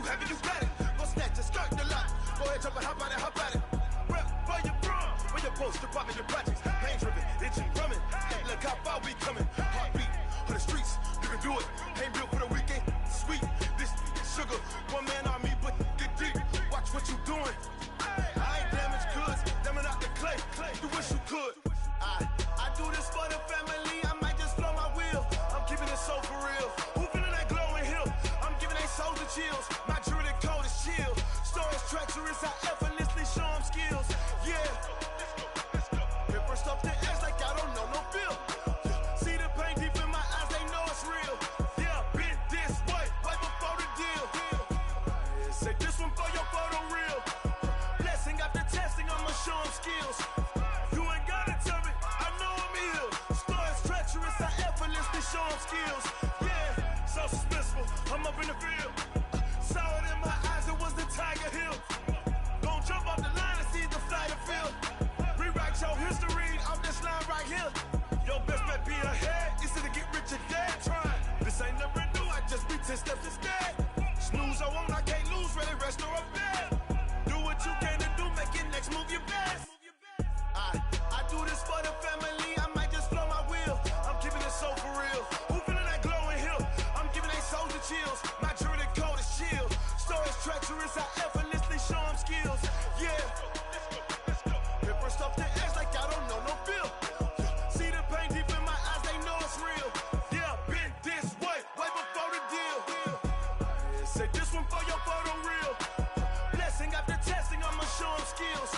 baby, you got it. Go snatch it, skirt the lot. Go ahead, jump it, hop on it, hop on it. Rep for your prom, when your poster popping your projects. Pain driven, itching, drumming. Look how far we coming. Heartbeat for the streets, you can do it. Ain't built for the weekend. Sweet, this sugar, one man army, but get deep. Watch what you doing. I ain't damaged goods, them out the clay. You wish you could. I do this for the family. I might just blow my wheel. I'm keeping it so for real. Who feeling that glowing hill? I'm giving they souls the chills. My jewelry code is chill. Stories treacherous, I effortlessly show them skills. Yeah. Hit first off the edge like I don't know no feel. See the pain deep in my eyes, they know it's real. Yeah, been this way, right before the deal. Say this one for your photo real. Blessing after testing, I'ma show them skills. You ain't gotta tell me, I know I'm ill. Stories treacherous, I effortlessly show them skills. Yeah, so suspenseful, I'm up in the field. Saw it in my eyes, it was the Tiger Hill. Gon' jump off the line and see the flight of field. Rewrite your history off this line right here. Your best bet be ahead, easy to get rich or dead trying. This ain't never new, I just be 10 steps instead. Snooze I won't, I can't lose, ready, rest or I'm dead. Do what you can to do, make your next move your best. I do this for the family, I might just blow my wheel. I'm keeping it so for real. Who feeling that glowing hill? I'm giving they souls the chills. My jewelry code is chill. Stories treacherous, I effortlessly show them skills. Yeah. Hit first off the edge like I don't know no feel. See the pain deep in my eyes, they know it's real. Yeah, been this way, way before the deal. Say this one for your photo real. Blessing after testing, I'ma show them skills.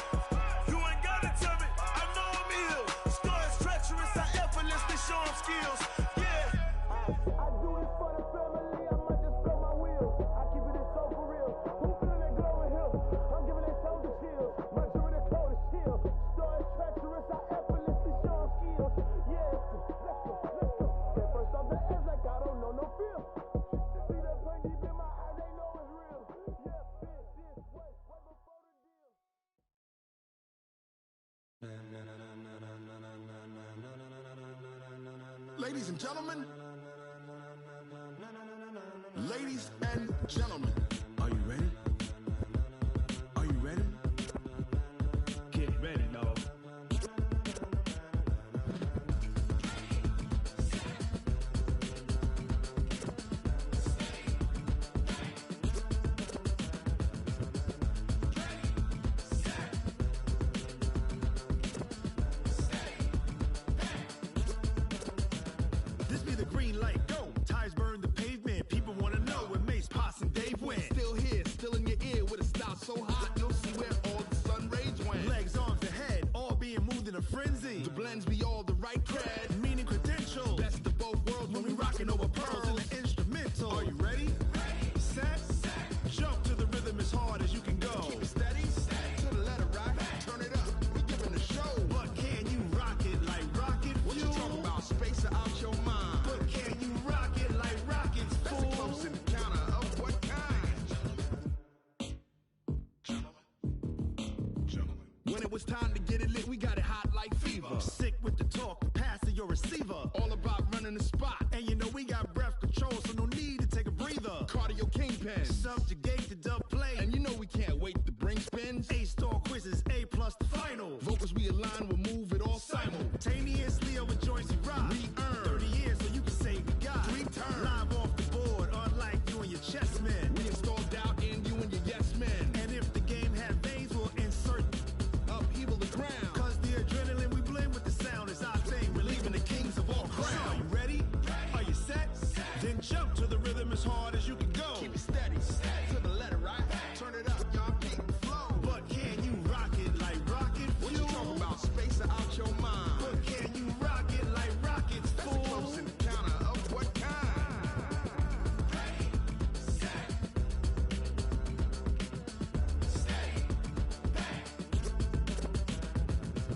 You ain't gotta tell me, I know I'm ill. Stories treacherous, I effortlessly show them skills. Yeah. I do this for the family, I might just blow my wheel. I keep it so for real. Who feeling that glowing hill? I'm giving they souls the chills. My jewelry code is chill. Stories treacherous, I effortlessly show them skills. Yeah. Let's go. Get first off the edge like I don't know no feel. See that pain deep in my eyes, they know it's real. Yeah, been this way, way before the deal. Ladies and gentlemen, ladies and gentlemen, are you ready? Are you ready? Get ready, dog. This be the green light, go. Tires burn the pavement. People wanna know where Mace, Pops, and Dave went. Still here, still in your ear with a style so hot, you'll see where all the sun rays went. Legs, arms, and head, all being moved in a frenzy. The blends be all the right cred. Meaning credentials. Best of both worlds when we rockin' over pearls. in the instrumental. Are you ready? Set. Jump to the rhythm as hard as you can go. Keep it steady, to the letter right. Turn it up, we giving a show. But can you rock it like rocket What you fuel? talking about? Space or out your mind? But can you rock it like rockets, That's a fool? close encounter of what kind? When it was time to get it lit, we got it hot like fever. Sick with the talk, passing your receiver. All about running the spot. And you know we got breath control, so no need to take a breather. Cardio kingpin. Subjugate the dub play. And you know we can't wait to bring spins. A-star quizzes, A+ the final. Vocals we align, we'll move it all Simultaneously over joints we rock. We earn 30 years so you can say we got 3 turns. live off the board, unlike you and your chess men. We install doubt in you and your yes men. And if the game had veins, we'll insert. Upheaval the ground. Cause the adrenaline we blend with the sound is our thing. We're leaving the kings of all crowns. So are you ready? Are you set? Then jump to the rhythm as hard as you can go. Keep it steady, to the letter right. Turn it up, y'all keep the flow. But can you rock it like rocket What you fuel? talking about? Space or out your mind? But can you rock it like rockets, That's a fool? close encounter of what kind?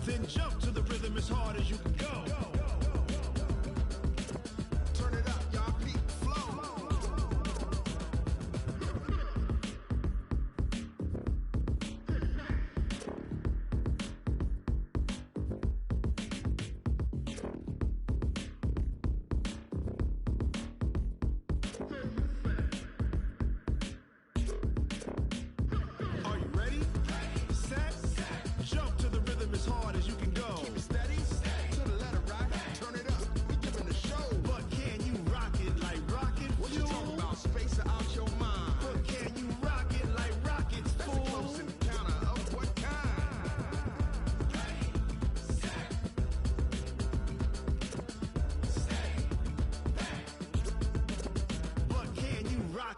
Then jump to the rhythm as hard as you can go. Turn it up, y'all keep the flow.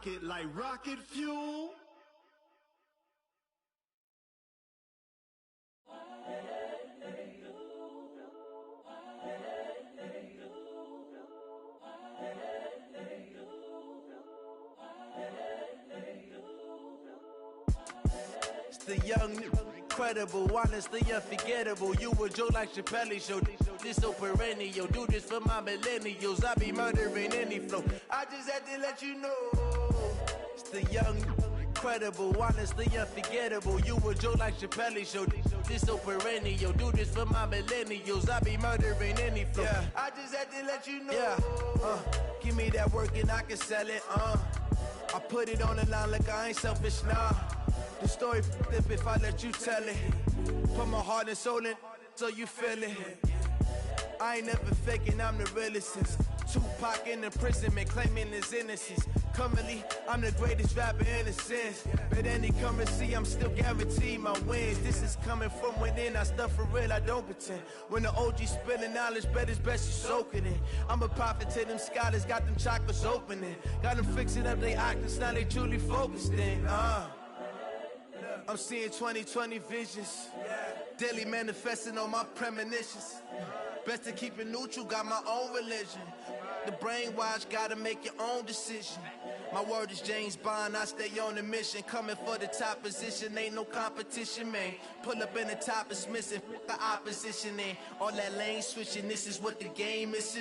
it like rocket fuel. It's the young, incredible, honestly unforgettable. You a joke like Chappelle show. This so perennial. Do this for my millennials. I be murdering any flow. I just had to let you know. It's the young, incredible, honestly unforgettable. You a joke like Chappelle show. This so perennial. Do this for my millennials. I be murdering any flow. Yeah. I just had to let you know. Yeah. Give me that work and I can sell it. I put it on the line like I ain't selfish, nah. The story f***ed if I let you tell it. Put my heart and soul in so you feel it. I ain't never faking, I'm the realest since Tupac in imprisonment, claiming his innocence. Currently, I'm the greatest rapper in a sense. But any currency, I'm still guaranteed my wins. This is coming from within, I stuff for real, I don't pretend. When the OG spilling knowledge, bet it's best you soak it in. I'm a prophet to them scholars, got them chakras opening. Got them fixing up they octaves, now they truly focused in. I'm seeing 2020 visions, daily manifesting on my premonitions. Best to keep it neutral, got my own religion. The brainwash, gotta make your own decision. My word is James Bond, I stay on a mission. Coming for the top position, ain't no competition, man. Pull up in the top is missing, the opposition in. All that lane switching, this is what the game is.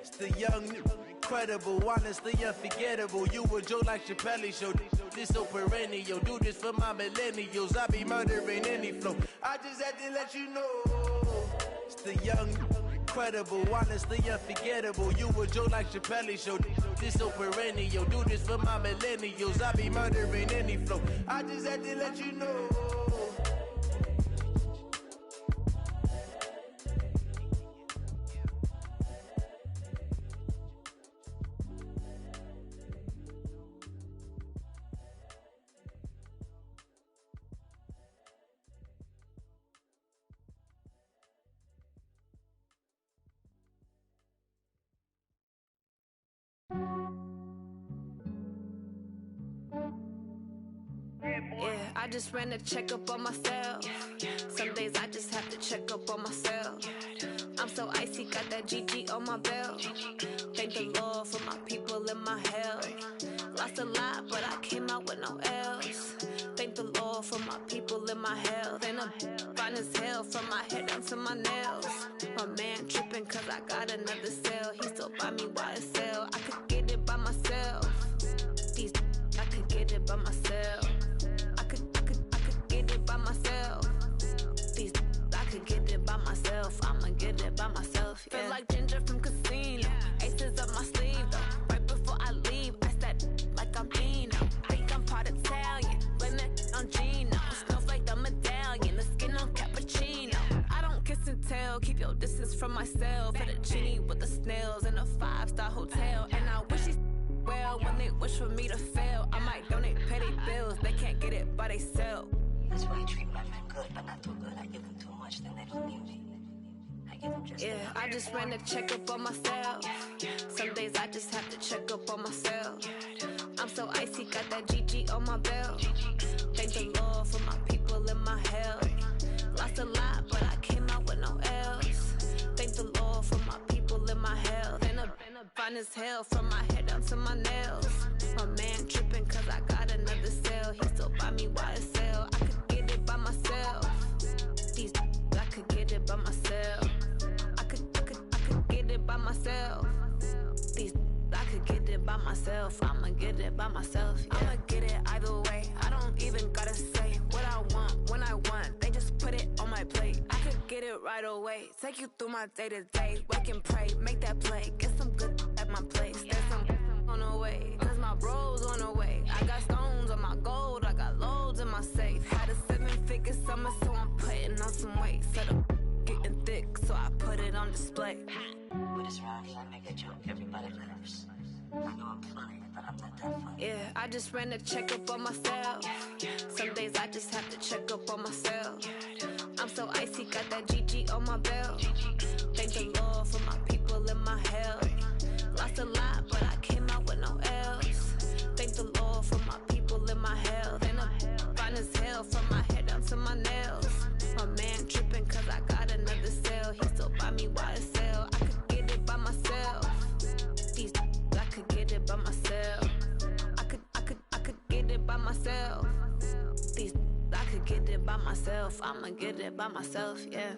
It's the young, incredible, honestly unforgettable. You a joke like Chappelle show. This so perennial. Do this for my millennials. I be murdering any flow. I just had to let you know. It's the young, incredible, honestly unforgettable. You a joke like Chappelle show. This so perennial. Do this for my millennials. I be murdering any flow. I just had to let you know. Yeah, I just ran a checkup on myself. Some days I just have to check up on myself. I'm so icy, got that GG on my belt. Thank the Lord for my people and my health. Lost a lot, but I came out with no L's. Thank the Lord for my people and my health. And I'm fine as hell from my head down to my nails. My man tripping cause I got another cell. He still buy me YSL. I could get it by myself. These I could get it by myself. I could get it by myself. These I could get it by myself. I'ma get it by myself. Yeah. Feel like Ginger from Casino. Aces up my sleeve though. Right before I leave, I said like I'm Dino. Think I'm part Italian. Blame it on Gino. Snowflake the medallion. The skin on cappuccino. I don't kiss and tell. Keep your distance from myself. Hit a genie with the snails in a 5-star hotel. And I wish he's well when they wish for me to fail. I might donate, pay their bills. They can't get it by they sell. That's why you treat women good, but not too good. I give them too much, then they don't need me. I give them just yeah, I just ran a checkup on myself. Some days I just have to check up on myself. I'm so icy, got that GG on my belt. Thank the Lord for my people and my health. Lost a lot, but I came out with no L's. Thank the Lord for my people and my health. And I'm fine as hell from my head down to my nails. My man tripping cause I got another cell. He still buy me YSL. I could get it by myself. These I could get it by myself. I could get it by myself. These I could get it by myself. I'ma get it by myself. Yeah. I'ma get it either way. I don't even gotta say what I want when I want. They just put it on my plate. I could get it right away. Take you through my day to day. Wake and pray, make that play. Get some good at my place. There's some on the way. Cause my bros on the way. I got stones on my gold. I got loads in my safe. Had a 7-figure summer, so I'm putting on some weight. Set up getting thick, so I put it on display. With this round here, I make a joke. Everybody laughs. I know I'm funny, but I'm not that funny. Yeah, I just ran a checkup on myself. Some days I just have to check up on myself. I'm so icy, got that GG on my belt. Thank the Lord for my people and my health. Lost a lot, but I came out with no L's. myself. I could get it by myself. I could get it by myself. I'ma get it by myself, yeah.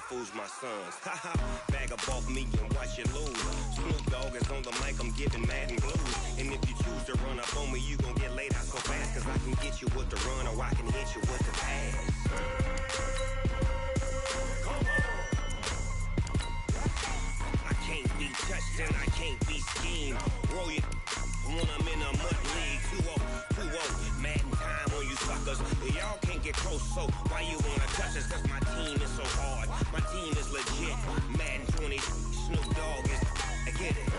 Fools my sons. Haha, bag up off me and watch you lose. Snoop Dogg is on the mic, I'm giving Madden blues. And if you choose to run up on me, you gon' get laid out so fast. Cause I can get you with the run or I can hit you with the pass. Come on. I can't be touched and I can't be schemed. Roll it when I'm in a mud league. 2-0, Madden time on you suckers. Y'all can't get close, so why you wanna touch us? Cause my team is so hard. My team is legit. Madden 20, Snoop Dogg is I get it.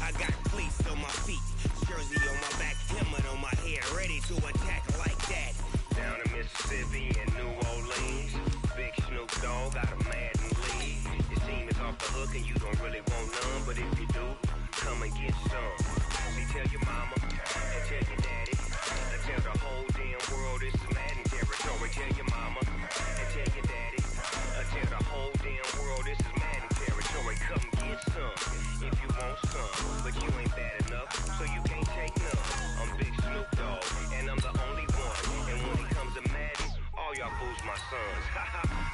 I got cleats on my feet, jersey on my back, helmet on my head, ready to attack like that. Down in Mississippi and New Orleans, Big Snoop Dogg got a Madden league. Your team is off the hook and you don't really want none, but if you do, come and get some. See, tell your mama and tell your daddy, and tell the whole damn world it's Madden territory. Tell your mama and tell your daddy, and tell the whole damn world this is Madden territory. Come get some if you want some, but you ain't bad enough, so you can't take none. I'm Big Snoop Dogg, and I'm the only one. And when it comes to Madden, all y'all fools my sons.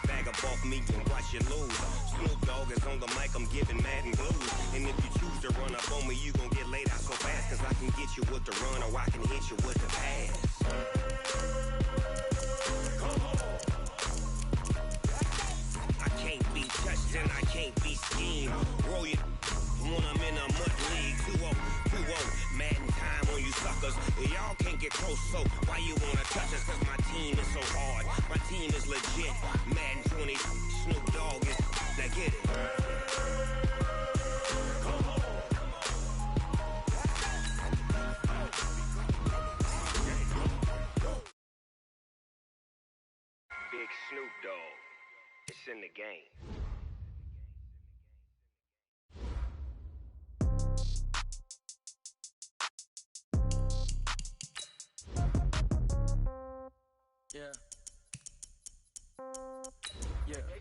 Bag up off me and watch you lose. Snoop Dogg is on the mic, I'm giving Madden blues. And if you choose to run up on me, you gon' get laid out so fast, cause I can get you with the run or I can hit you with the pass. I can't be touched and I can't be schemed. Roll you when I'm in a mud league. 2-0, Madden time on you suckers. Y'all can't get close, so why you wanna touch us? Cause my team is so hard, my team is legit. Madden 20, Snoop Dogg is, now get it. Big Snoop Dogg, it's in the game. Yeah. Yeah. Hey,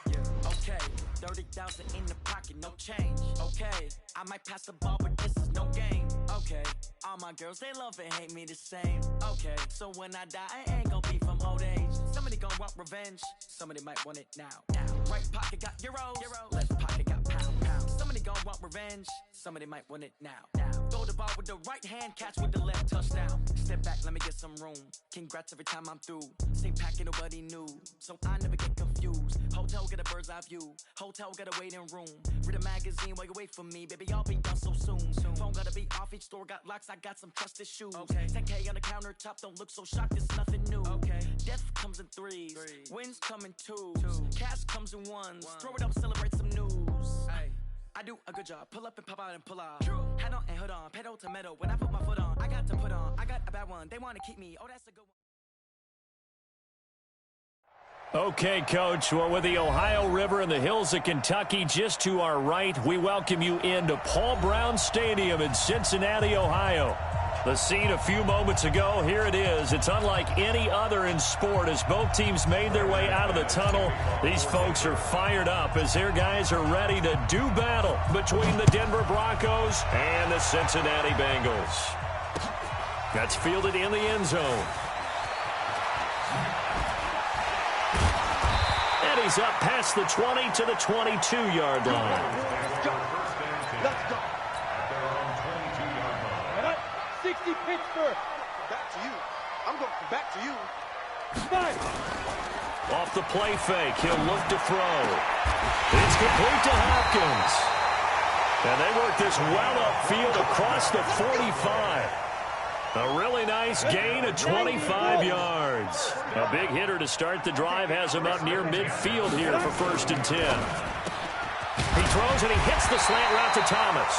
yeah. Okay. 30,000 in the pocket, no change. Okay. I might pass the ball, but this is no game. Okay. All my girls, they love and hate me the same. Okay. So when I die, I ain't gonna be from old age. Somebody gonna want revenge. Somebody might want it now. Right pocket got euros. Left pocket got pounds. Somebody gonna want revenge. Somebody might want it now. Throw the ball with the right hand, catch with the left, touchdown. Step back, let me get some room. Congrats every time I'm through. Same packet, nobody knew, so I never get confused. Hotel get a bird's eye view. Hotel got a waiting room. Read a magazine while you wait for me, baby. I'll be done so soon. Phone gotta be off. Each store got locks. I got some trusted shoes. 10K on the countertop. Don't look so shocked. It's nothing new. Death comes in threes. Wins come in twos. Cash comes in ones. Throw it up, celebrate some news. I do a good job. Pull up and pop out and pull out. Head on and hood on. Pedal to metal. When I put my foot on, I got to put on. I got a bad one. They want to keep me. Oh, that's a good one. Okay, Coach. Well, with the Ohio River and the hills of Kentucky just to our right, we welcome you into Paul Brown Stadium in Cincinnati, Ohio. The scene a few moments ago, here it is. It's unlike any other in sport as both teams made their way out of the tunnel. These folks are fired up as their guys are ready to do battle between the Denver Broncos and the Cincinnati Bengals. That's fielded in the end zone. And he's up past the 20 to the 22-yard line. Let's go. 60 Pittsburgh. Back to you. I'm going back to you. Off the play fake, he'll look to throw. It's complete to Hopkins. And they work this well upfield across the 45. A really nice gain of 25 yards. A big hitter to start the drive has him up near midfield here for 1st and 10. He throws and he hits the slant route to Thomas.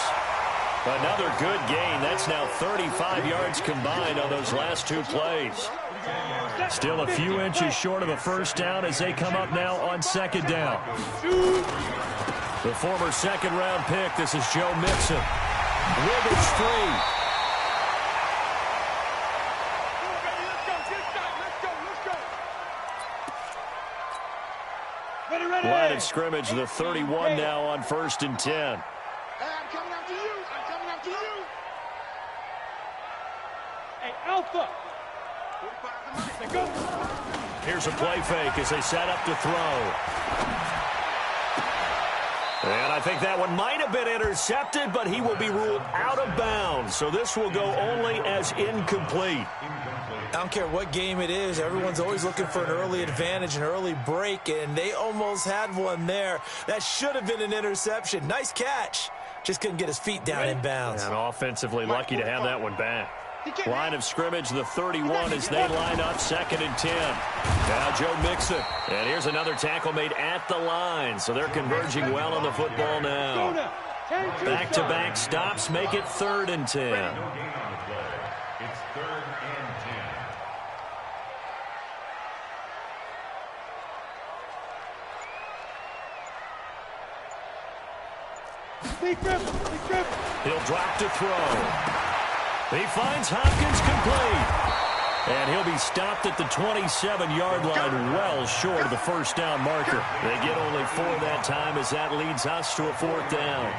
Another good gain. That's now 35 yards combined on those last two plays. Still a few inches short of a first down as they come up now on 2nd down. The former second-round pick, this is Joe Mixon. Wiggins free. Line of scrimmage, the 31 now on 1st and 10. Alpha. Here's a play fake as they set up to throw. And I think that one might have been intercepted, but he will be ruled out of bounds. So this will go only as incomplete. I don't care what game it is. Everyone's always looking for an early advantage, an early break, and they almost had one there. That should have been an interception. Nice catch. Just couldn't get his feet down in bounds. And offensively lucky to have that one back. Line of scrimmage, the 31, as they line up 2nd and 10. Now Joe Mixon. And here's another tackle made at the line. So they're converging well on the football now. Back-to-back stops make it 3rd and 10. It's 3rd and 10. He'll drop to throw. He finds Hopkins complete. And he'll be stopped at the 27-yard line, well short of the first down marker. They get only 4 that time, as that leads us to a 4th down.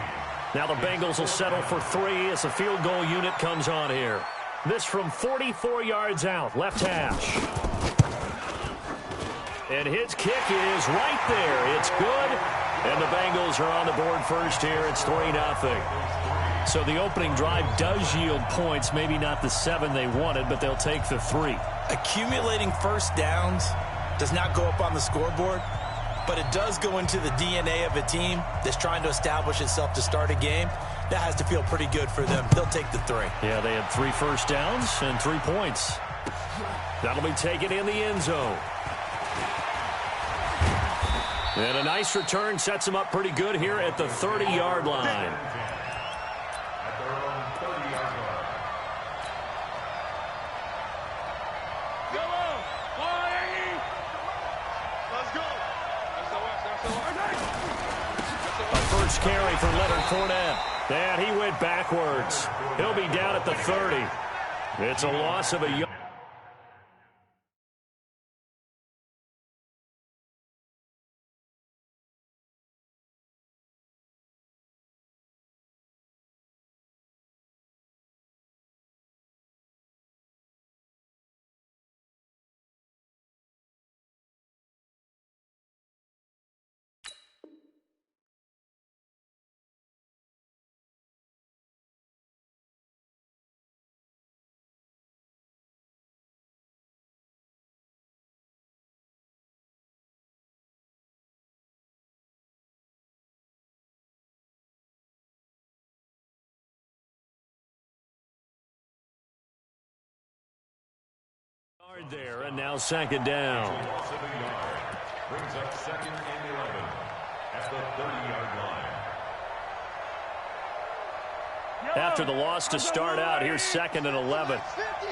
Now the Bengals will settle for 3 as the field goal unit comes on here. This from 44 yards out, left hash. And his kick is right there. It's good. And the Bengals are on the board first here. It's 3-0. So the opening drive does yield points, maybe not the 7 they wanted, but they'll take the 3. Accumulating first downs does not go up on the scoreboard, but it does go into the DNA of a team that's trying to establish itself to start a game. That has to feel pretty good for them. They'll take the 3. Yeah, they had 3 first downs and 3 points. That'll be taken in the end zone. And a nice return sets them up pretty good here at the 30-yard line. Carry for Leonard Fournette. And he went backwards. He'll be down at the 30. It's a loss of a yard. There, and now 2nd down. Brings up 2nd and 11 at the 30-yard line. After the loss to start out, here's 2nd and 11. 15.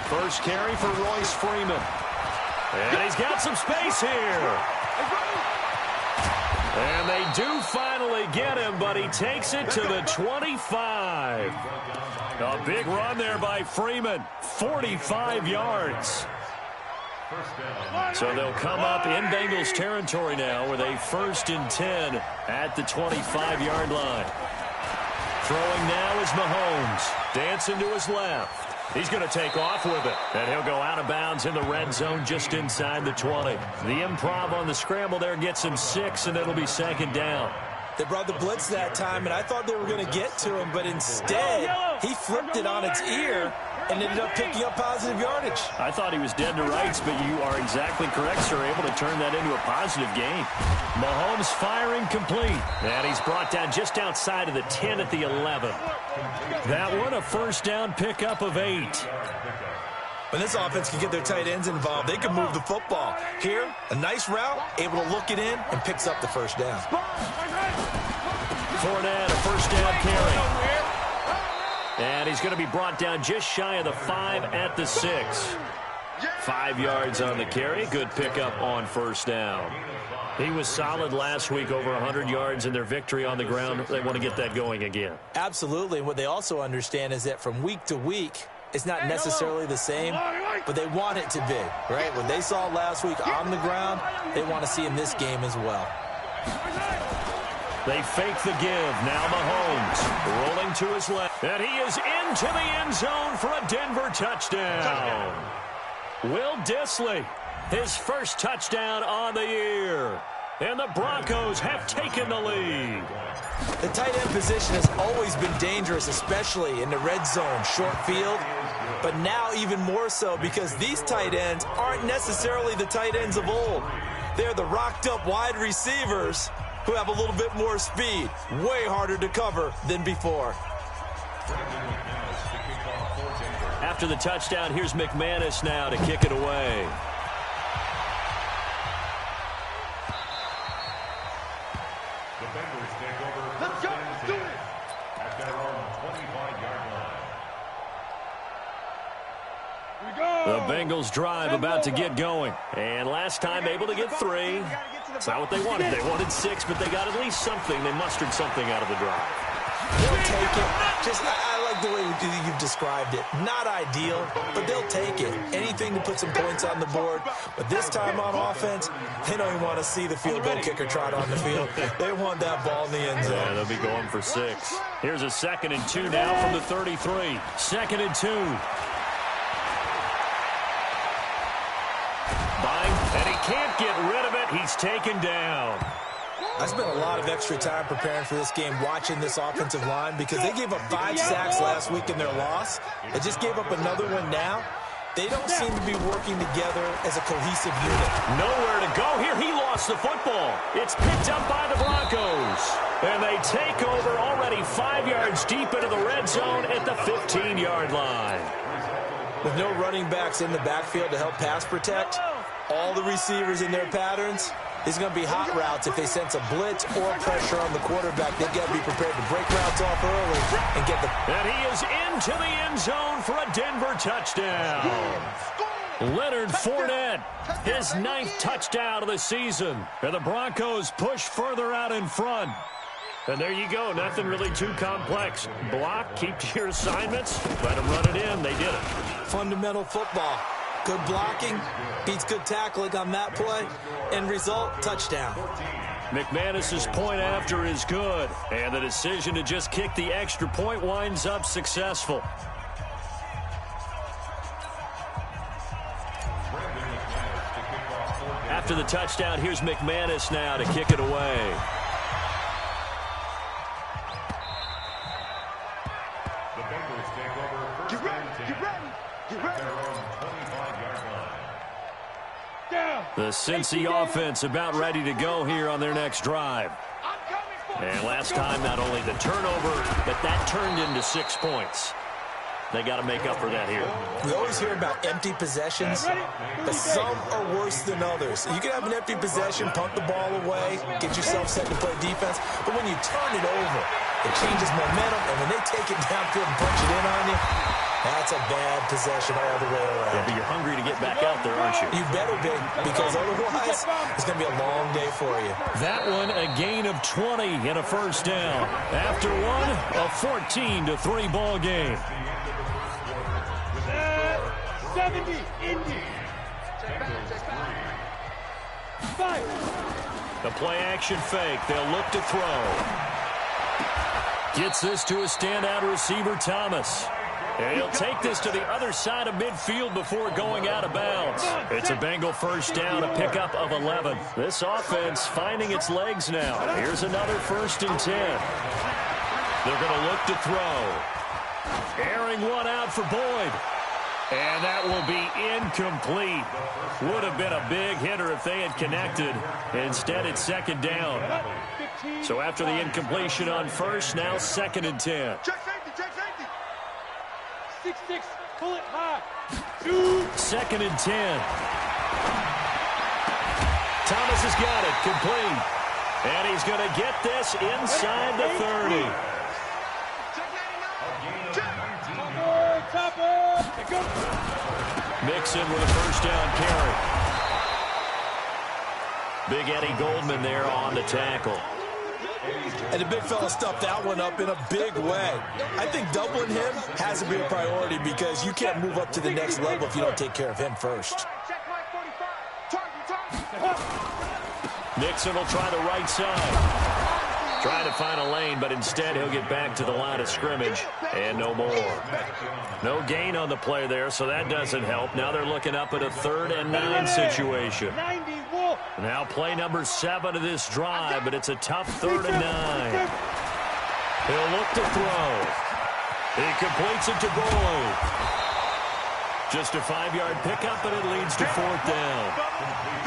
First carry for Royce Freeman. And he's got some space here. And they do finally get him, but he takes it to the 25. A big run there by Freeman, 45 yards. So they'll come up in Bengals territory now with a 1st and 10 at the 25-yard line. Throwing now is Mahomes, dancing to his left. He's going to take off with it, and he'll go out of bounds in the red zone just inside the 20. The improv on the scramble there gets him 6, and it'll be 2nd down. They brought the blitz that time, and I thought they were going to get to him, but instead he flipped it on its ear and ended up picking up positive yardage. I thought he was dead to rights, but you are exactly correct, sir, able to turn that into a positive gain. Mahomes firing complete, and he's brought down just outside of the 10 at the 11. That one, a 1st down pickup of 8. When this offense can get their tight ends involved, they can move the football. Here, a nice route, able to look it in, and picks up the 1st down. Fournette, a 1st down carry. And he's going to be brought down just shy of the 5 at the 6. 5 yards on the carry. Good pickup on 1st down. He was solid last week, over 100 yards in their victory on the ground. They want to get that going again. Absolutely. And what they also understand is that from week to week, it's not necessarily the same, but they want it to be, right? What they saw last week on the ground, they want to see in this game as well. They fake the give. Now Mahomes rolling to his left. And he is into the end zone for a Denver touchdown. Will Dissly, his 1st touchdown on the year. And the Broncos have taken the lead. The tight end position has always been dangerous, especially in the red zone, short field. But now even more so because these tight ends aren't necessarily the tight ends of old. They're the rocked-up wide receivers who have a little bit more speed. Way harder to cover than before. After the touchdown, here's McManus now to kick it away. The Bengals take over first and 10 at their own 25-yard line. The Bengals drive about to get going. And last time able to get 3. It's not what they wanted. They wanted 6, but they got at least something. They mustered something out of the drive. They'll take it. I like the way you've described it. Not ideal, but they'll take it. Anything to put some points on the board. But this time on offense, they don't even want to see the field goal kicker trot on the field. They want that ball in the end zone. Yeah, they'll be going for 6. Here's a 2nd and 2 now from the 33. 2nd and 2. And he can't get rid of it. He's taken down. I spent a lot of extra time preparing for this game, watching this offensive line, because they gave up 5 sacks last week in their loss. They just gave up another one now. They don't seem to be working together as a cohesive unit. Nowhere to go here. He lost the football. It's picked up by the Broncos. And they take over already 5 yards deep into the red zone at the 15-yard line. With no running backs in the backfield to help pass protect, all the receivers in their patterns, these are going to be hot routes. If they sense a blitz or pressure on the quarterback, they've got to be prepared to break routes off early and get the... And he is into the end zone for a Denver touchdown. Leonard Fournette, his 9th touchdown of the season. And the Broncos push further out in front. And there you go. Nothing really too complex. Block, keep to your assignments, let them run it in. They did it. Fundamental football. Good blocking, beats good tackling on that play. End result, touchdown. McManus's point after is good. And the decision to just kick the extra point winds up successful. After the touchdown, here's McManus now to kick it away. The Bengals take over first and 10 at their own 25-yard line. The Cincy offense about ready to go here on their next drive. And last time, not only the turnover, but that turned into 6 points. They got to make up for that here. We always hear about empty possessions, but some are worse than others. You can have an empty possession, punt the ball away, get yourself set to play defense, but when you turn it over, it changes momentum, and when they take it downfield and punch it in on you, that's a bad possession all the way around. Yeah, but you're hungry to get back out there, aren't you? You better be, because otherwise, it's going to be a long day for you. That one, a gain of 20 and a first down. After one, a 14-3 ball game. 70, Indy. The play action fake. They'll look to throw. Gets this to a standout receiver, Thomas. And he'll take this to the other side of midfield before going out of bounds. It's a Bengal first down, a pickup of 11. This offense finding its legs now. Here's another 1st and 10. They're going to look to throw. Airing one out for Boyd. And that will be incomplete. Would have been a big hitter if they had connected. Instead, it's 2nd down. So after the incompletion on first, now 2nd and 10. Check safety. 6-6, pull it high. 2nd and 10. Thomas has got it, complete. And he's going to get this inside the 30. Mixon with a first down carry. Big Eddie Goldman there on the tackle. And the big fella stuffed that one up in a big way. I think doubling him has to be a priority because you can't move up to the next level if you don't take care of him first. Mixon will try the right side. Trying to find a lane, but instead he'll get back to the line of scrimmage and no more. No gain on the play there, so that doesn't help. Now they're looking up at a 3rd and 9 situation. Now play number 7 of this drive, but it's a tough 3rd and 9. He'll look to throw. He completes it to Boyd. Just a 5-yard pickup, and it leads to 4th down.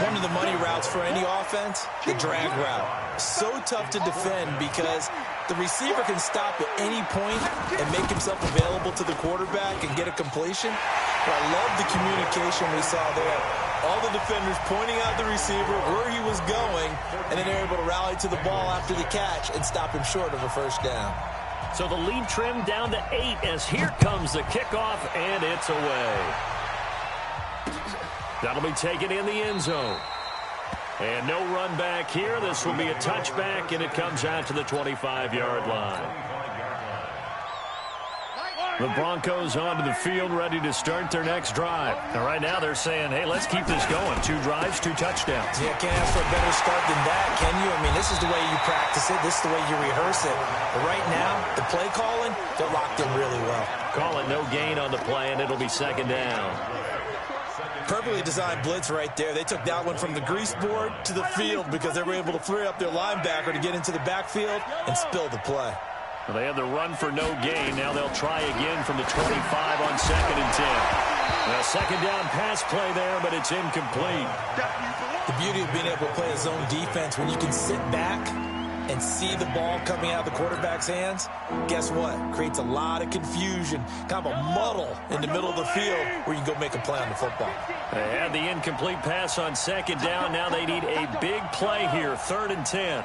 One of the money routes for any offense, the drag route. So tough to defend because the receiver can stop at any point and make himself available to the quarterback and get a completion. But I love the communication we saw there. All the defenders pointing out the receiver, where he was going, and then they're able to rally to the ball after the catch and stop him short of a first down. So the lead trimmed down to 8 as here comes the kickoff, and it's away. That'll be taken in the end zone. And no run back here. This will be a touchback, and it comes out to the 25-yard line. The Broncos onto the field, ready to start their next drive. And right now they're saying, hey, let's keep this going. 2 drives, 2 touchdowns. Yeah, can't ask for a better start than that, can you? I mean, this is the way you practice it. This is the way you rehearse it. But right now, the play calling, they're locked in really well. Call it no gain on the play, and it'll be 2nd down. Perfectly designed blitz right there. They took that one from the grease board to the field because they were able to free up their linebacker to get into the backfield and spill the play. Well, they had the run for no gain. Now they'll try again from the 25 on 2nd and 10. A 2nd down pass play there, but it's incomplete. The beauty of being able to play a zone defense, when you can sit back and see the ball coming out of the quarterback's hands, guess what? Creates a lot of confusion, kind of a muddle in the middle of the field where you go make a play on the football. They had the incomplete pass on 2nd down. Now they need a big play here, 3rd and 10.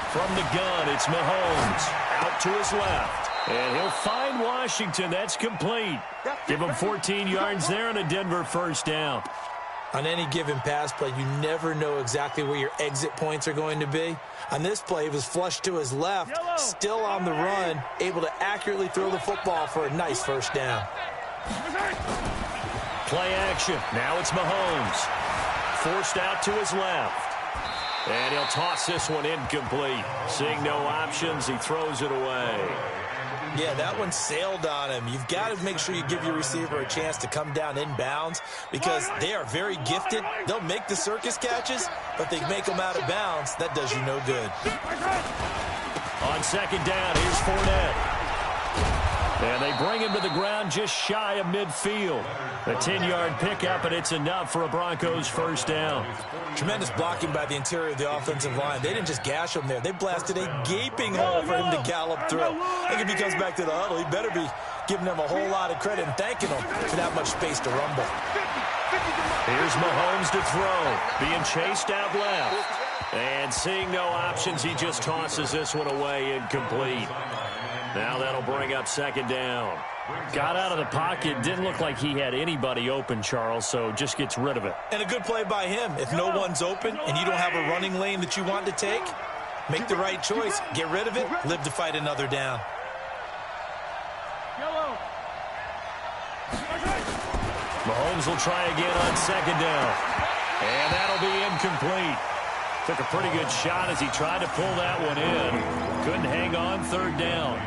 From the gun, it's Mahomes out to his left. And he'll find Washington. That's complete. Give him 14 yards there and a Denver first down. On any given pass play, you never know exactly where your exit points are going to be. On this play, he was flushed to his left, still on the run, able to accurately throw the football for a nice first down. Play action. Now it's Mahomes. Forced out to his left. And he'll toss this one incomplete. Seeing no options, he throws it away. Yeah, that one sailed on him. You've got to make sure you give your receiver a chance to come down inbounds because they are very gifted. They'll make the circus catches, but they make them out of bounds. That does you no good. On 2nd down, here's Fournette. And they bring him to the ground just shy of midfield. A 10-yard pickup, and it's enough for a Broncos first down. Tremendous blocking by the interior of the offensive line. They didn't just gash him there. They blasted a gaping hole for him to gallop through. I think if he comes back to the huddle, he better be giving them a whole lot of credit and thanking them for that much space to rumble. Here's Mahomes to throw. Being chased out left. And seeing no options, he just tosses this one away incomplete. Now that'll bring up 2nd down. Got out of the pocket. Didn't look like he had anybody open, Charles, so just gets rid of it. And a good play by him. If no one's open and you don't have a running lane that you want to take, make the right choice. Get rid of it. Live to fight another down. Mahomes will try again on 2nd down. And that'll be incomplete. Took a pretty good shot as he tried to pull that one in. Couldn't hang on 3rd down.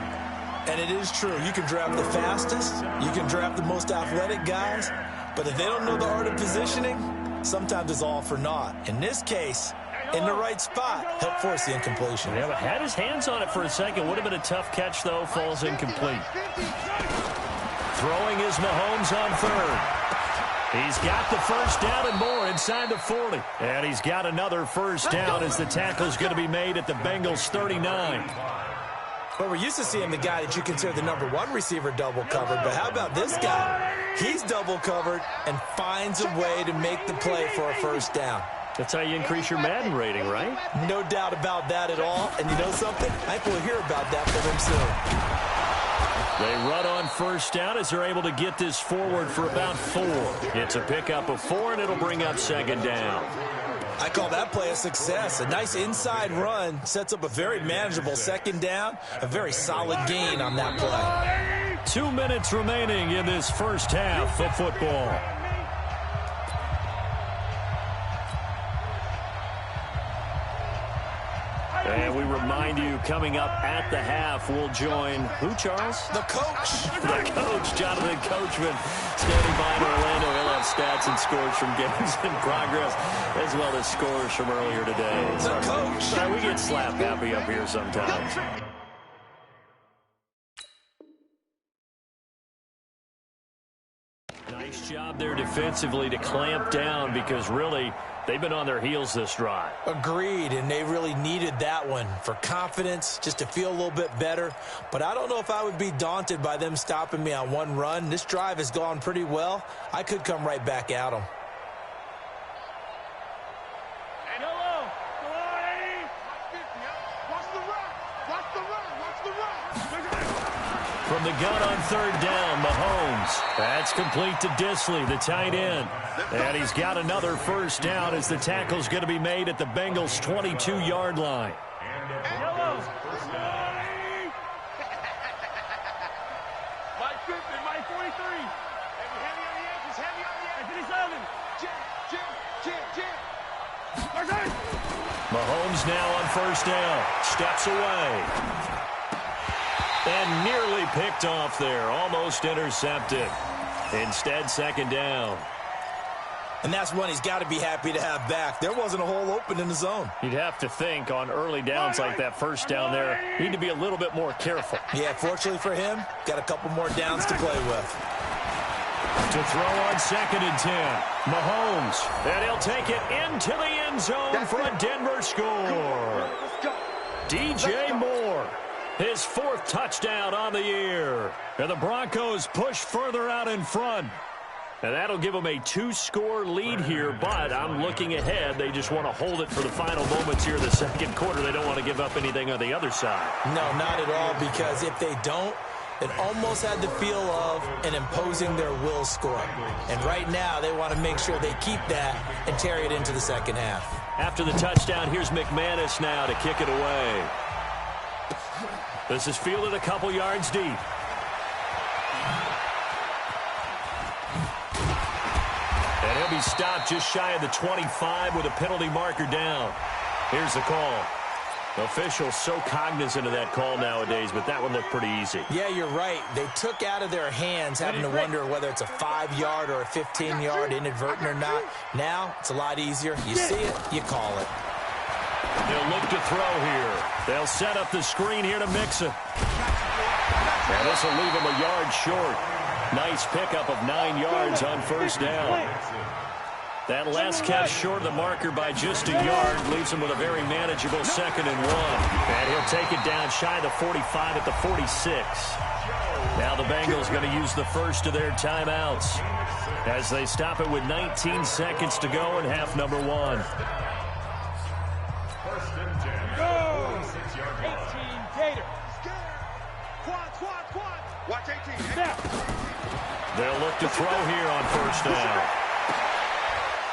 And it is true. You can draft the fastest. You can draft the most athletic guys. But if they don't know the art of positioning, sometimes it's all for naught. In this case, in the right spot, helped force the incompletion. Yeah, but had his hands on it for a second. Would have been a tough catch, though. Falls incomplete. Throwing is Mahomes on 3rd. He's got the first down and more inside the 40. And he's got another first down as the tackle's going to be made at the Bengals 39. Well, we're used to seeing the guy that you consider the #1 receiver double covered, but how about this guy? He's double covered and finds a way to make the play for a first down. That's how you increase your Madden rating, right? No doubt about that at all. And you know something? I think we'll hear about that from him soon. They run on first down as they're able to get this forward for about 4. It's a pickup of 4, and it'll bring up 2nd down. I call that play a success. A nice inside run sets up a very manageable 2nd down. A very solid gain on that play. 2 minutes remaining in this first half of football. And we remind you, coming up at the half, we'll join who, Charles? The coach. The coach, Jonathan Coachman, standing by in Orlando. He'll have stats and scores from games in progress, as well as scores from earlier today. The coach. We get slap happy up here sometimes. Nice job there defensively to clamp down because really they've been on their heels this drive. Agreed, and they really needed that one for confidence, just to feel a little bit better. But I don't know if I would be daunted by them stopping me on one run. This drive has gone pretty well. I could come right back at them. From the gun on third down, Mahomes. That's complete to Disley, the tight end. And he's got another first down as the tackle's going to be made at the Bengals' 22-yard line. Mike 50, Mike 43. Heavy on the edges, heavy on the edges. 57. Mahomes now on first down. Steps away. And nearly picked off there. Almost intercepted. Instead, second down. And that's one he's got to be happy to have back. There wasn't a hole open in the zone. You'd have to think on early downs like that first down there, you need to be a little bit more careful. Yeah, fortunately for him, got a couple more downs to play with. To throw on 2nd and 10. Mahomes. And he'll take it into the end zone for a Denver score. DJ Moore. His 4th touchdown on the year. And the Broncos push further out in front. And that'll give them a 2-score lead here, but I'm looking ahead. They just want to hold it for the final moments here in the second quarter. They don't want to give up anything on the other side. No, not at all, because if they don't, it almost had the feel of an imposing their will score. And right now, they want to make sure they keep that and carry it into the second half. After the touchdown, here's McManus now to kick it away. This is fielded a couple yards deep. And he'll be stopped just shy of the 25 with a penalty marker down. Here's the call. Officials so cognizant of that call nowadays, but that one looked pretty easy. Yeah, you're right. They took out of their hands having to wonder whether it's a 5-yard or a 15-yard inadvertent or not. Now, it's a lot easier. You see it, you call it. They'll look to throw here. They'll set up the screen here to Mixon. And this will leave him a yard short. Nice pickup of 9 yards on first down. That last catch short of the marker by just a yard leaves him with a very manageable 2nd and 1. And he'll take it down shy of the 45 at the 46. Now the Bengals going to use the first of their timeouts as they stop it with 19 seconds to go in half number 1. First and 10. Go! 18, Gator. Quad. Watch 18. Now. They'll look to throw here on first down.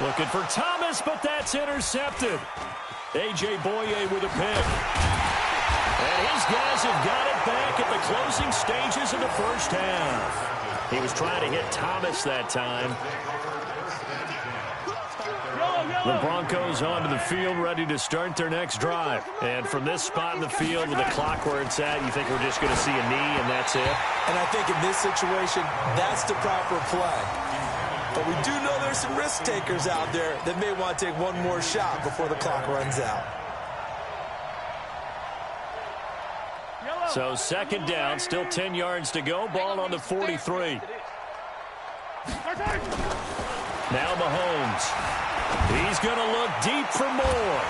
Looking for Thomas, but that's intercepted. A.J. Boye with a pick. And his guys have got it back at the closing stages of the first half. He was trying to hit Thomas that time. The Broncos onto the field, ready to start their next drive. And from this spot in the field with the clock where it's at, you think we're just going to see a knee and that's it? And I think in this situation, that's the proper play. But we do know there's some risk takers out there that may want to take one more shot before the clock runs out. So 2nd down, still 10 yards to go. Ball on the 43. Now Mahomes. He's going to look deep for more.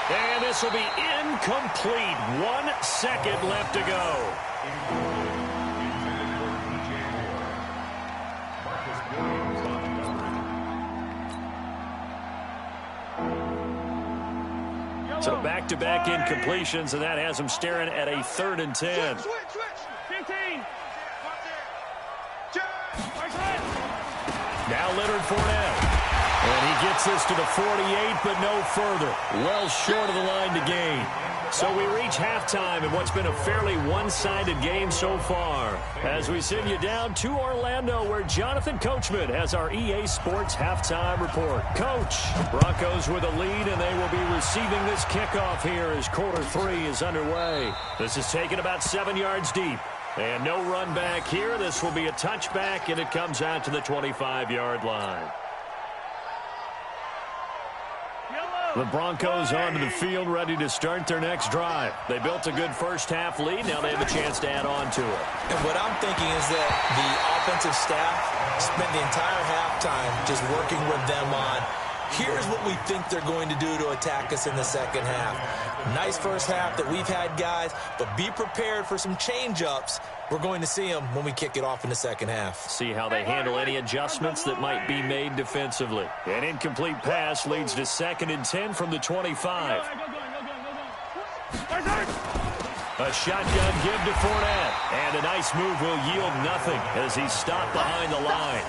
And this will be incomplete. 1 second left to go. So back-to-back incompletions, and that has him staring at a 3rd and 10. Switch. 15. Now Leonard Fournette. And he gets this to the 48, but no further. Well short of the line to gain. So we reach halftime in what's been a fairly one-sided game so far. As we send you down to Orlando, where Jonathan Coachman has our EA Sports halftime report. Coach, Broncos with a lead, and they will be receiving this kickoff here as quarter 3 is underway. This is taken about 7 yards deep. And no run back here. This will be a touchback, and it comes out to the 25-yard line. Yellow. The Broncos onto the field, ready to start their next drive. They built a good first-half lead. Now they have a chance to add on to it. And what I'm thinking is that the offensive staff spent the entire halftime just working with them on, here's what we think they're going to do to attack us in the second half. Nice first half that we've had, guys, but be prepared for some change-ups. We're going to see them when we kick it off in the second half. See how they handle any adjustments that might be made defensively. An incomplete pass leads to 2nd and 10 from the 25. A shotgun give to Fournette. And a nice move will yield nothing as he's stopped behind the line.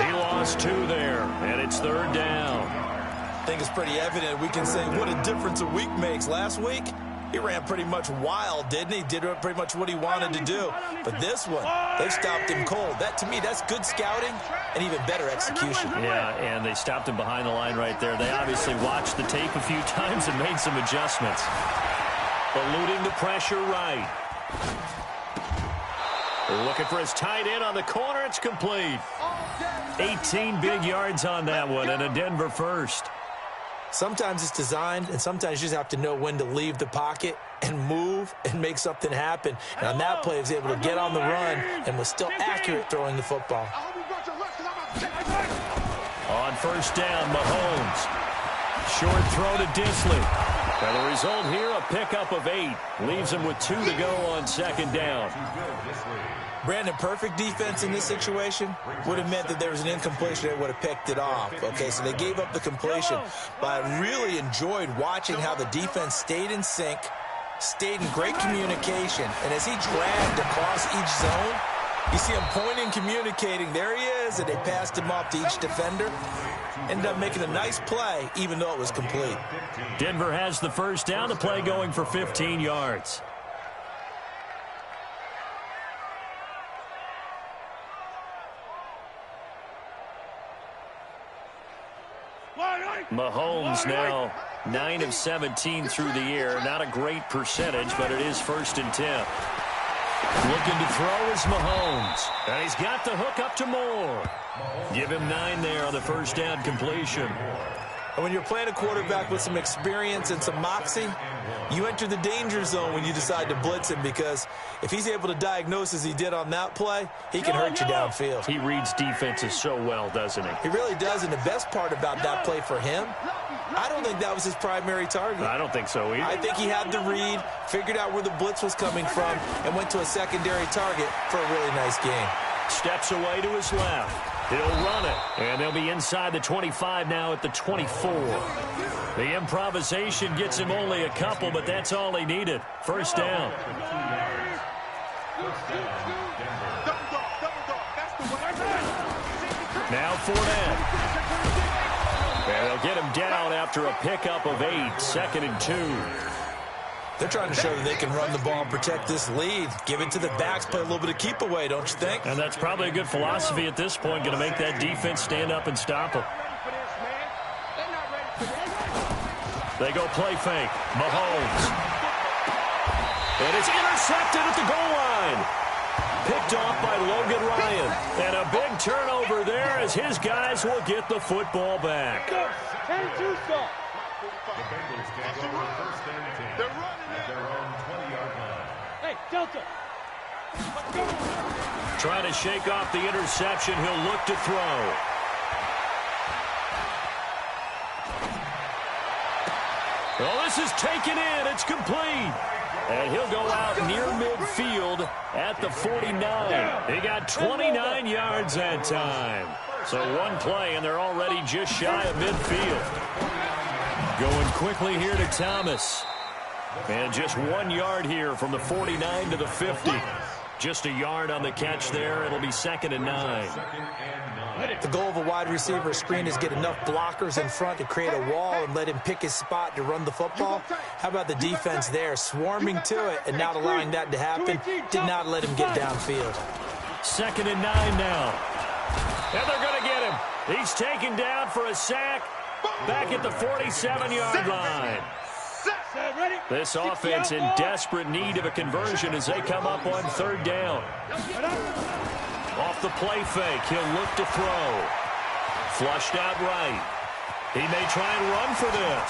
He lost 2 there, and it's 3rd down. I think it's pretty evident. We can say what a difference a week makes. Last week, he ran pretty much wild, didn't he? Did pretty much what he wanted to do. But this one, they've stopped him cold. That, to me, that's good scouting and even better execution. Yeah, and they stopped him behind the line right there. They obviously watched the tape a few times and made some adjustments. Eluding the pressure right. Looking for his tight end on the corner. It's complete. 18 big yards on that one and a Denver first. Sometimes it's designed, and sometimes you just have to know when to leave the pocket and move and make something happen. And on that play, he was able to get on the run and was still accurate throwing the football. On first down, Mahomes. Short throw to Disley. And the result here, a pickup of 8. Leaves him with 2 to go on 2nd down. Brandon, perfect defense in this situation would have meant that there was an incompletion that would have picked it off. Okay, so they gave up the completion. But I really enjoyed watching how the defense stayed in sync, stayed in great communication. And as he dragged across each zone, you see him pointing, communicating. There he is, and they passed him off to each defender. Ended up making a nice play, even though it was complete. Denver has the first down. The play going for 15 yards. Mahomes now 9 of 17 through the air. Not a great percentage, but it is 1st and 10. Looking to throw is Mahomes. And he's got the hook up to Moore. Give him 9 there on the first down completion. And when you're playing a quarterback with some experience and some moxie, you enter the danger zone when you decide to blitz him, because if he's able to diagnose as he did on that play, he can hurt you downfield. He reads defenses so well, doesn't he? He really does, and the best part about that play for him, I don't think that was his primary target. I don't think so either. I think he had the read, figured out where the blitz was coming from, and went to a secondary target for a really nice game. Steps away to his left. He'll run it, and they'll be inside the 25 now at the 24. The improvisation gets him only a couple, but that's all he needed. First down. Now Fournette. And they'll get him down after a pickup of 8, 2nd and 2. They're trying to show that they can run the ball and protect this lead. Give it to the backs, play a little bit of keep away, don't you think? And that's probably a good philosophy at this point, going to make that defense stand up and stop them. They go play fake. Mahomes. And it's intercepted at the goal line. Picked off by Logan Ryan. And a big turnover there as his guys will get the football back. The Bengals take over 1st and 10 at their own 20-yard line. Hey, Delta. Trying to shake off the interception. He'll look to throw. Well, this is taken in. It's complete. And he'll go out near midfield at the 49. He got 29 yards that time. So one play, and they're already just shy of midfield. Going quickly here to Thomas. And just 1 yard here from the 49 to the 50. Just a yard on the catch there. It'll be 2nd and 9. The goal of a wide receiver screen is get enough blockers in front to create a wall and let him pick his spot to run the football. How about the defense there, swarming to it and not allowing that to happen? Did not let him get downfield. 2nd and 9 now. And they're going to get him. He's taken down for a sack back at the 47-yard line. This offense in desperate need of a conversion as they come up on 3rd down. Off the play fake, he'll look to throw. Flushed out right. He may try and run for this.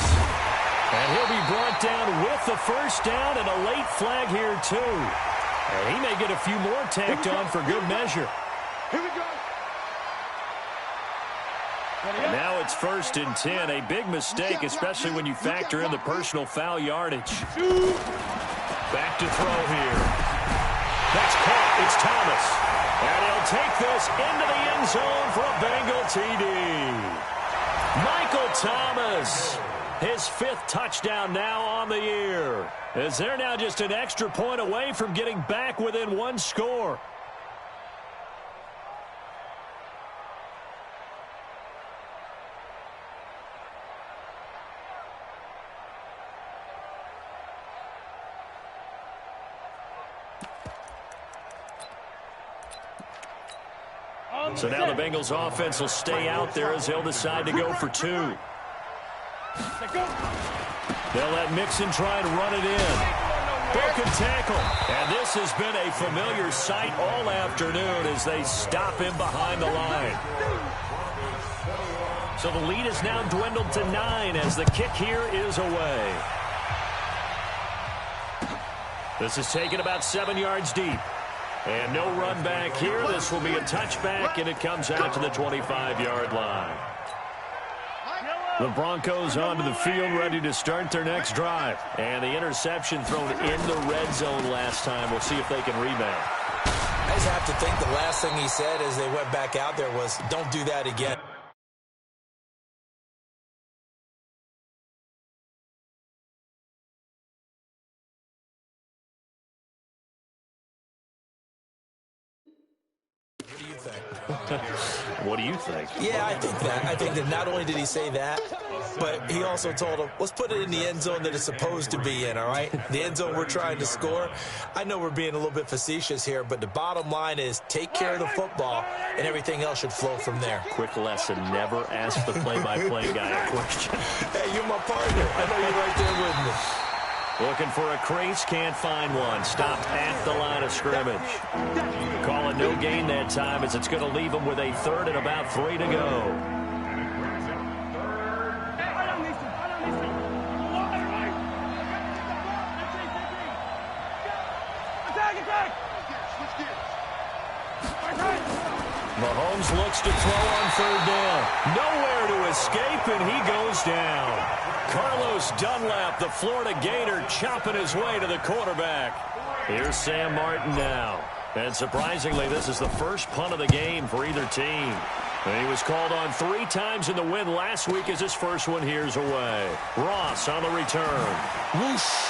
And he'll be brought down with the first down and a late flag here, too. And he may get a few more tacked on for good measure. Here we go. And now it's 1st and 10. A big mistake, especially when you factor in the personal foul yardage. Back to throw here. That's caught. It's Thomas. And he'll take this into the end zone for a Bengal TD. Michael Thomas, his 5th touchdown now on the year. As they're now just an extra point away from getting back within 1 score. So now the Bengals offense will stay out there as they'll decide to go for 2. They'll let Mixon try and run it in. Broken tackle. And this has been a familiar sight all afternoon as they stop him behind the line. So the lead is now dwindled to 9 as the kick here is away. This is taken about 7 yards deep. And no run back here. This will be a touchback, and it comes out to the 25-yard line. The Broncos onto the field, ready to start their next drive. And the interception thrown in the red zone last time. We'll see if they can rebound. I just have to think the last thing he said as they went back out there was, don't do that again. What do you think? Yeah, I think that. I think that not only did he say that, but he also told him, let's put it in the end zone that it's supposed to be in, all right? The end zone we're trying to score. I know we're being a little bit facetious here, but the bottom line is take care of the football, and everything else should flow from there. Quick lesson, never ask the play-by-play guy a question. Hey, you're my partner. I know you're right there with me. Looking for a crease, can't find one. Stopped at the line of scrimmage. Call it no gain that time as it's going to leave them with a 3rd and about 3 to go. Mahomes looks to throw on 3rd down. Nowhere to escape, and he goes down. Carlos Dunlap, the Florida Gator, chopping his way to the quarterback. Here's Sam Martin now. And surprisingly, this is the first punt of the game for either team. And he was called on 3 times in the win last week as his first one here's away. Ross on the return. Whoosh.